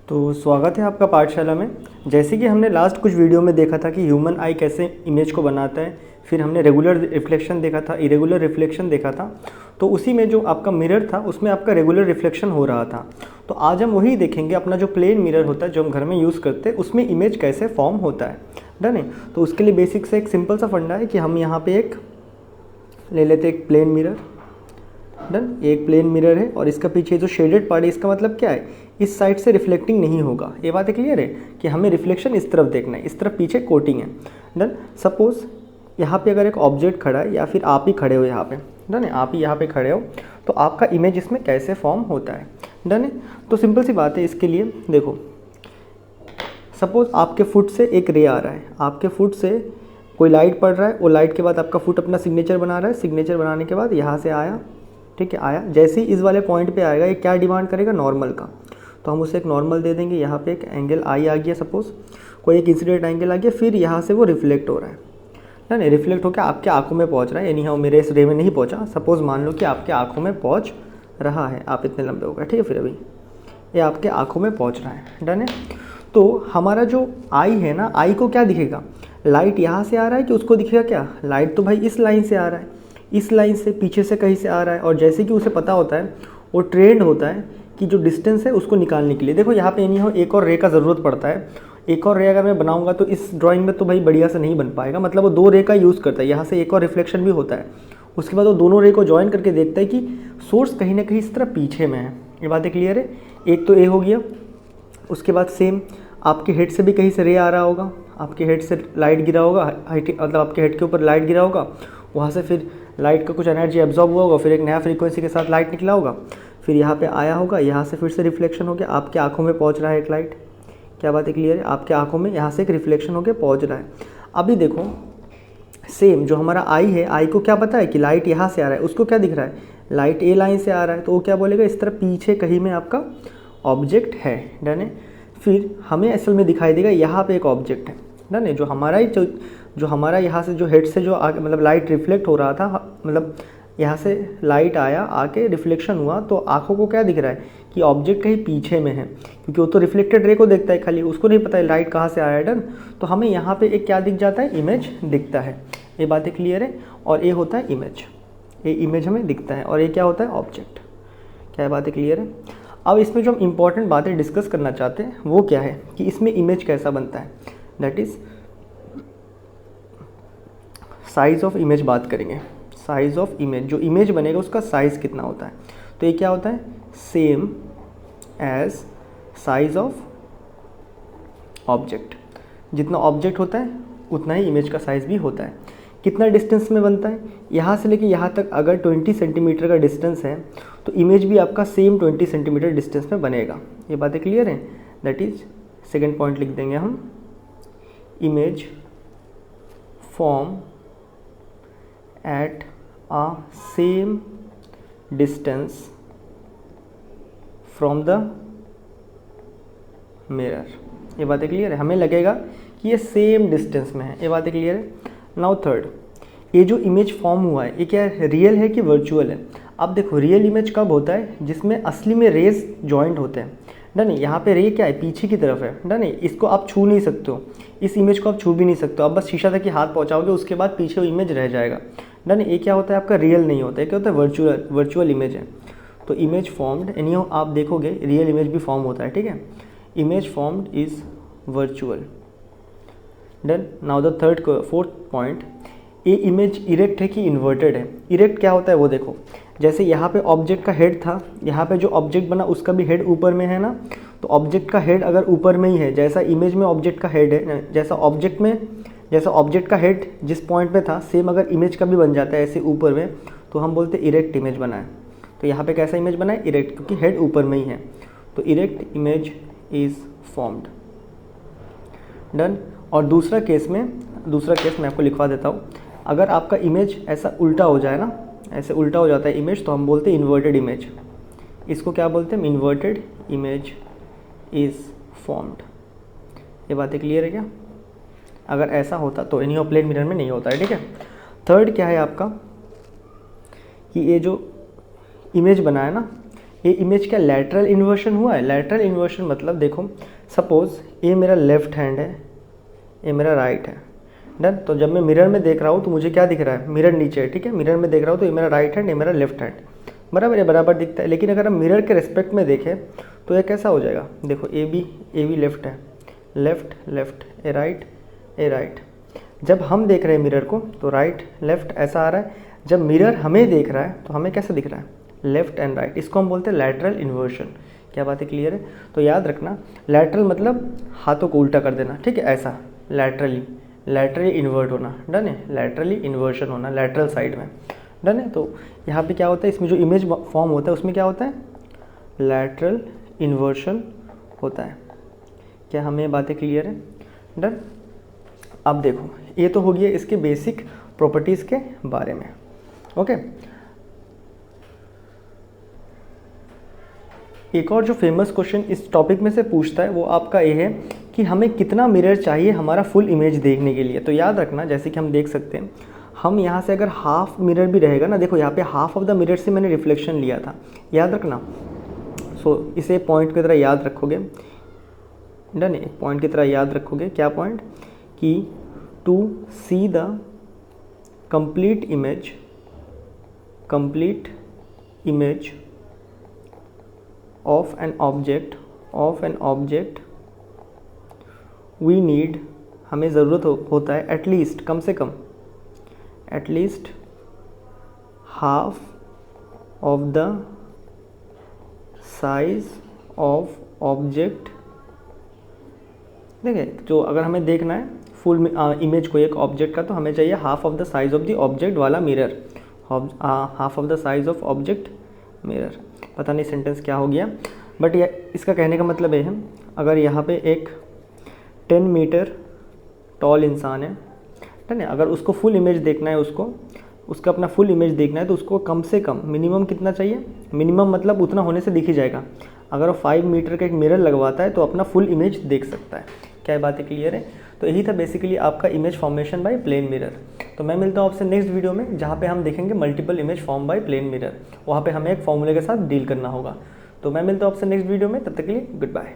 तो स्वागत है आपका पाठशाला में। जैसे कि हमने लास्ट कुछ वीडियो में देखा था कि ह्यूमन आई कैसे इमेज को बनाता है, फिर हमने रेगुलर रिफ्लेक्शन देखा था, इरेगुलर रिफ्लेक्शन देखा था। तो उसी में जो आपका मिरर था उसमें आपका रेगुलर रिफ्लेक्शन हो रहा था। तो आज हम वही देखेंगे, अपना जो प्लेन मिरर होता है जो हम घर में यूज़ करते हैं उसमें इमेज कैसे फॉर्म होता है। डन है। तो उसके लिए बेसिक से एक सिंपल सा फंडा है कि हम यहाँ पे एक ले लेते एक प्लेन मिरर। डन, एक प्लेन मिरर है और इसका पीछे जो शेडेड पार्ट है इसका मतलब क्या है, इस साइड से रिफ्लेक्टिंग नहीं होगा। ये बात क्लियर है कि हमें रिफ्लेक्शन इस तरफ देखना है, इस तरफ पीछे कोटिंग है। डन, सपोज यहाँ पे अगर एक ऑब्जेक्ट खड़ा है या फिर आप ही खड़े हो यहाँ पे, डन है, आप ही यहाँ पे खड़े हो, तो आपका इमेज इसमें कैसे फॉर्म होता है। डन है। तो सिंपल सी बात है, इसके लिए देखो, सपोज आपके फुट से एक रे आ रहा है, आपके फुट से कोई लाइट पड़ रहा है, वो लाइट के बाद आपका फुट अपना सिग्नेचर बना रहा है, सिग्नेचर बनाने के बाद यहाँ से आया, ठीक है, आया, जैसे ही इस वाले पॉइंट पे आएगा ये क्या डिमांड करेगा, नॉर्मल का। तो हम उसे एक नॉर्मल दे देंगे। यहाँ पे एक एंगल आई आ गया, सपोज कोई एक इंसिडेंट एंगल आ गया, फिर यहाँ से वो रिफ्लेक्ट हो रहा है ना, नहीं रिफ्लेक्ट होकर आपके आंखों में पहुँच रहा है। यानी हाँ, मेरे इस रे में नहीं पहुँचा, सपोज मान लो कि आपके आंखों में पहुँच रहा है, आप इतने लंबे हो गए, ठीक है, फिर अभी ये आपके आंखों में पहुँच रहा है। डन है। तो हमारा जो आई है ना, आई को क्या दिखेगा, लाइट यहाँ से आ रहा है कि उसको दिखेगा क्या, लाइट तो भाई इस लाइन से आ रहा है, इस लाइन से पीछे से कहीं से आ रहा है। और जैसे कि उसे पता होता है, वो ट्रेंड होता है कि जो डिस्टेंस है उसको निकालने के लिए, देखो यहाँ पे नहीं हो, एक और रे का ज़रूरत पड़ता है। एक और रे अगर मैं बनाऊंगा तो इस ड्राइंग में तो भाई बढ़िया से नहीं बन पाएगा, मतलब वो दो रे का यूज़ करता है, यहाँ से एक और रिफ्लेक्शन भी होता है। उसके बाद वो दोनों रे को ज्वाइन करके देखता है कि सोर्स कहीं ना कहीं इस तरह पीछे में है। ये बातें क्लियर है। एक तो ए हो गया। उसके बाद सेम आपके हेड से भी कहीं से रे आ रहा होगा, आपके हेड से लाइट गिरा होगा, मतलब आपके हेड के ऊपर लाइट गिरा होगा, वहाँ से फिर लाइट का कुछ एनर्जी एब्जॉर्ब हुआ होगा, फिर एक नया फ्रीक्वेंसी के साथ लाइट निकला होगा, फिर यहाँ पे आया होगा, यहाँ से फिर से रिफ्लेक्शन हो गया, आपके आंखों में पहुँच रहा है एक लाइट। क्या बात है क्लियर है, आपके आंखों में यहाँ से एक रिफ्लेक्शन हो गया, पहुँच रहा है। अभी देखो सेम जो हमारा आई है, आई को क्या पता है कि लाइट यहाँ से आ रहा है, उसको क्या दिख रहा है, लाइट ए लाइन से आ रहा है, तो वो क्या बोलेगा, इस तरह पीछे कहीं में आपका ऑब्जेक्ट है। डन है। फिर हमें असल में दिखाई देगा यहाँ पे एक ऑब्जेक्ट है। डन है। जो हमारा ही जो हमारा यहाँ से जो हेड से जो मतलब लाइट रिफ्लेक्ट हो रहा था, मतलब यहाँ से लाइट आया, आके रिफ्लेक्शन हुआ, तो आंखों को क्या दिख रहा है कि ऑब्जेक्ट कहीं पीछे में है, क्योंकि वो तो रिफ्लेक्टेड रे को देखता है खाली, उसको नहीं पता है लाइट कहाँ से आया है। डन। तो हमें यहाँ पे एक क्या दिख जाता है, इमेज दिखता है। ये बातें क्लियर है। और ये होता है इमेज, ये इमेज हमें दिखता है, और ये क्या होता है, ऑब्जेक्ट। क्या बातें क्लियर है। अब इसमें जो हम इंपॉर्टेंट बातें डिस्कस करना चाहते हैं वो क्या है कि इसमें इमेज कैसा बनता है, that is size of image बात करेंगे। साइज़ ऑफ इमेज, जो इमेज बनेगा उसका साइज़ कितना होता है। तो ये क्या होता है, same as size of object. जितना ऑब्जेक्ट होता है उतना ही इमेज का साइज़ भी होता है। कितना डिस्टेंस में बनता है, यहाँ से लेके यहाँ तक अगर 20 सेंटीमीटर का डिस्टेंस है तो इमेज भी आपका सेम 20 सेंटीमीटर डिस्टेंस में बनेगा। ये बातें क्लियर हैं। दैट इज़ सेकेंड पॉइंट लिख देंगे हम, image form at a same distance from the mirror। ये बातें क्लियर है, हमें लगेगा कि ये सेम डिस्टेंस में है। ये बातें क्लियर है। नाउ थर्ड, ये जो इमेज फॉर्म हुआ है ये क्या है, रियल है कि वर्चुअल है। अब देखो रियल इमेज कब होता है, जिसमें असली में रेज जॉइंट होते हैं। डन है। यहाँ पे रे क्या है, पीछे की तरफ है। डन है। इसको आप छू नहीं सकते हो, इस इमेज को आप छू भी नहीं सकते हो, आप बस शीशा तक ही हाथ पहुँचाओगे, उसके बाद पीछे वो इमेज रह जाएगा। डन। ये क्या होता है आपका, रियल नहीं होता है, क्या होता है, वर्चुअल इमेज है। तो इमेज फॉर्म्ड, यानी आप देखोगे रियल इमेज भी फॉर्म होता है, ठीक है। Image formed is virtual. Done. Now the fourth point, ये इमेज इरेक्ट है कि इन्वर्टेड है। इरेक्ट क्या होता है वो देखो, जैसे यहाँ पे ऑब्जेक्ट का हेड था, यहाँ पे जो ऑब्जेक्ट बना उसका भी हेड ऊपर में है ना, तो ऑब्जेक्ट का हेड अगर ऊपर में ही है, जैसा इमेज में ऑब्जेक्ट का हेड है, जैसा ऑब्जेक्ट का हेड जिस पॉइंट पे था, सेम अगर इमेज का भी बन जाता है ऐसे ऊपर में, तो हम बोलते हैं इरेक्ट इमेज बना है। तो यहाँ पे कैसा इमेज बना है, इरेक्ट, क्योंकि हेड ऊपर में ही है। तो erect image is formed. Done. और दूसरा केस मैं आपको लिखवा देता हूँ। अगर आपका इमेज ऐसा उल्टा हो जाए ना, ऐसे उल्टा हो जाता है इमेज, तो हम बोलते हैं इन्वर्टेड इमेज। इसको क्या बोलते हैं, इन्वर्टेड इमेज इज़ फॉर्म्ड। ये बातें क्लियर है क्या। अगर ऐसा होता तो एनी प्लेन मिरर में नहीं होता है, ठीक है। थर्ड क्या है आपका कि ये जो इमेज बना है ना, ये इमेज क्या लैटरल इन्वर्शन हुआ है? लैटरल इन्वर्शन मतलब देखो, सपोज ये मेरा लेफ्ट हैंड है, ये मेरा राइट है, डन। तो जब मैं मिरर में देख रहा हूँ तो मुझे क्या दिख रहा है? मिरर नीचे है, ठीक है। मिरर में देख रहा हूँ तो ये मेरा राइट हैंड, ये मेरा लेफ्ट हैंड, बराबर है, बराबर दिखता है। लेकिन अगर हम मिरर के रिस्पेक्ट में देखें तो ये कैसा हो जाएगा? देखो ए बी लेफ्ट है, लेफ्ट लेफ्ट, ए राइट। जब हम देख रहे हैं मिरर को तो राइट लेफ्ट ऐसा आ रहा है। जब मिरर हमें देख रहा है तो हमें कैसा दिख रहा है? Left and right. इसको हम बोलते हैं लैटरल इन्वर्शन। क्या बात है, क्लियर है? तो याद रखना, लैटरल मतलब हाथों को उल्टा कर देना, ठीक है, ऐसा लैटरली इन्वर्ट होना, डन है। लैटरली इन्वर्शन होना लैटरल साइड में, डन है। तो यहाँ पे क्या होता है, इसमें जो इमेज फॉर्म होता है उसमें क्या होता है? लैटरल इन्वर्शन होता है। क्या हमें ये बातें क्लियर है? डन। अब देखो, ये तो हो गया इसके बेसिक प्रॉपर्टीज़ के बारे में, ओके। एक और जो फेमस क्वेश्चन इस टॉपिक में से पूछता है वो आपका ये है कि हमें कितना मिरर चाहिए हमारा फुल इमेज देखने के लिए। तो याद रखना, जैसे कि हम देख सकते हैं, हम यहाँ से अगर हाफ मिरर भी रहेगा ना, देखो यहाँ पे हाफ ऑफ द मिरर से मैंने रिफ्लेक्शन लिया था, याद रखना। सो इसे पॉइंट की तरह याद रखोगे, डन है। पॉइंट की तरह याद रखोगे, क्या पॉइंट? कि to see the complete image of an object we need, हमें ज़रूरत होता है एटलीस्ट, कम से कम at least half of the size of object. देखिए, जो अगर हमें देखना है फुल इमेज को एक ऑब्जेक्ट का, तो हमें चाहिए half of the size of the object वाला mirror, half of the size of object mirror. पता नहीं सेंटेंस क्या हो गया, बट इसका कहने का मतलब ये है, अगर यहाँ पे एक 10 मीटर टॉल इंसान है, ठीक है, अगर उसको फुल इमेज देखना है, उसका अपना फुल इमेज देखना है, तो उसको कम से कम मिनिमम कितना चाहिए? मिनिमम मतलब उतना होने से दिख ही जाएगा। अगर वो 5 मीटर का एक मिरर लगवाता है तो अपना फुल इमेज देख सकता है। क्या बातें क्लियर है? तो यही था बेसिकली आपका image formation by plane mirror. तो मैं मिलता हूँ आपसे नेक्स्ट वीडियो में, जहाँ पे हम देखेंगे multiple image form by plane mirror. वहाँ पे हमें एक फॉर्मूले के साथ डील करना होगा। तो मैं मिलता हूँ आपसे नेक्स्ट वीडियो में, तब तक के लिए गुड बाय।